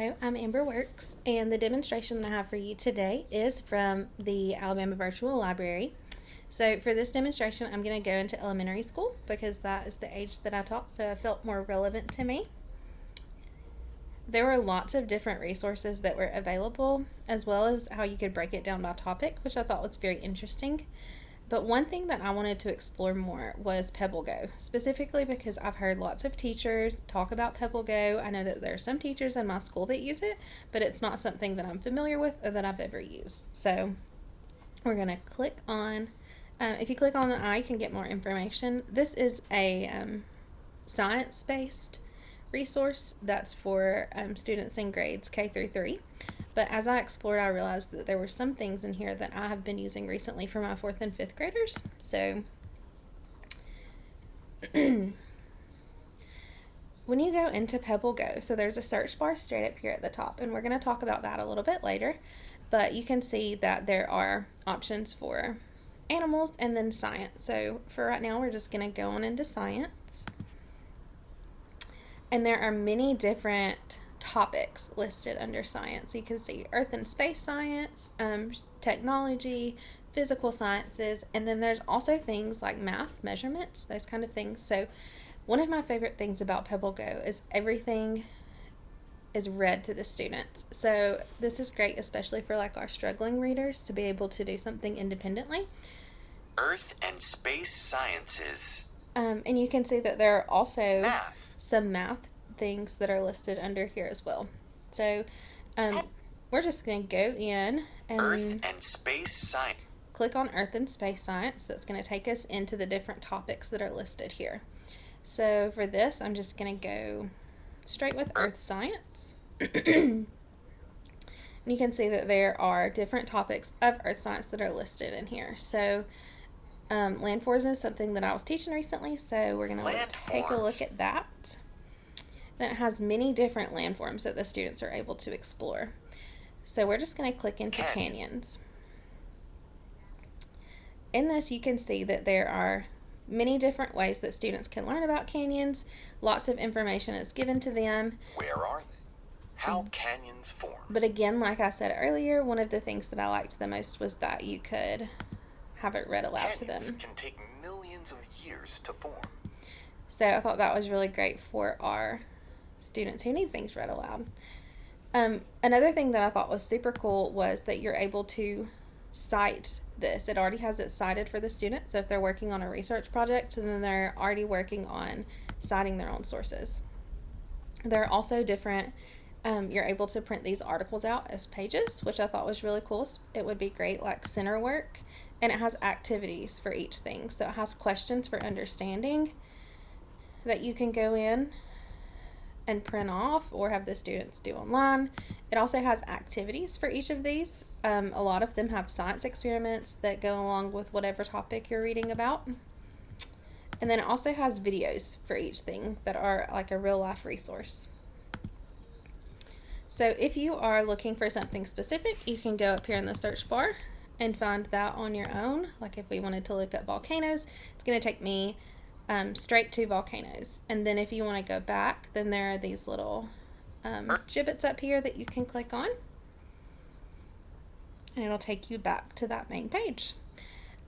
Hello, I'm Amber Works, and the demonstration that I have for you today is from the Alabama Virtual Library. So for this demonstration, I'm going to go into elementary school because that is the age that I taught, so it felt more relevant to me. There were lots of different resources that were available, as well as how you could break it down by topic, which I thought was very interesting. But one thing that I wanted to explore more was PebbleGo, specifically because I've heard lots of teachers talk about PebbleGo. I know that there are some teachers in my school that use it, but it's not something that I'm familiar with or that I've ever used. So we're going to click on, if you click on the eye, you can get more information. This is a science-based resource that's for students in grades K through 3. But as I explored, I realized that there were some things in here that I have been using recently for my 4th and 5th graders. So when you go into PebbleGo, so there's a search bar straight up here at the top, and we're going to talk about that a little bit later. But you can see that there are options for animals and then science. So for right now, we're just going to go on into science. And there are many different topics listed under science. You can see earth and space science, technology, physical sciences, and then there's also things like math, measurements, those kind of things. So one of my favorite things about PebbleGo is everything is read to the students. So this is great, especially for like our struggling readers, to be able to do something independently. Earth and space sciences. And you can see that there are also Math. some math things that are listed under here as well. So we're just going to go in and Earth and space science. click on Earth and Space Science. That's going to take us into the different topics that are listed here. So for this, I'm just going to go straight with Earth Science. And you can see that there are different topics of Earth Science that are listed in here. So landforms is something that I was teaching recently, so we're going to take a look at that. Then it has many different landforms that the students are able to explore. So we're just going to click into canyons. In this, you can see that there are many different ways that students can learn about canyons. Lots of information is given to them. Where are they? How canyons form. But again, like I said earlier, one of the things that I liked the most was that you could have it read aloud to them. Canyons can take millions of years to form. So I thought that was really great for our students who need things read aloud. Another thing that I thought was super cool was that you're able to cite this. It already has it cited for the student. So if they're working on a research project, then they're already working on citing their own sources. There are also different, you're able to print these articles out as pages, which I thought was really cool. It would be great like center work. And it has activities for each thing. So it has questions for understanding that you can go in and print off or have the students do online. It also has activities for each of these. A lot of them have science experiments that go along with whatever topic you're reading about. And then it also has videos for each thing that are like a real life resource. So if you are looking for something specific, you can go up here in the search bar and find that on your own. Like if we wanted to look up volcanoes, it's going to take me straight to volcanoes. And then if you want to go back, then there are these little gibbets up here that you can click on. And it'll take you back to that main page.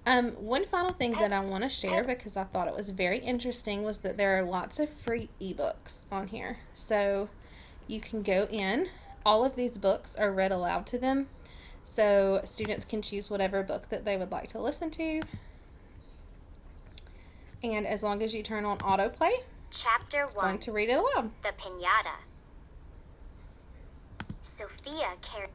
One final thing that I want to share, because I thought it was very interesting, was that there are lots of free ebooks on here. So you can go in. All of these books are read aloud to them. So students can choose whatever book that they would like to listen to. And as long as you turn on autoplay, Chapter it's 1. going to read it aloud. The Piñata. Sophia carried.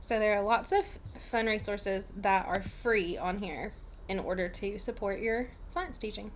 So there are lots of fun resources that are free on here in order to support your science teaching.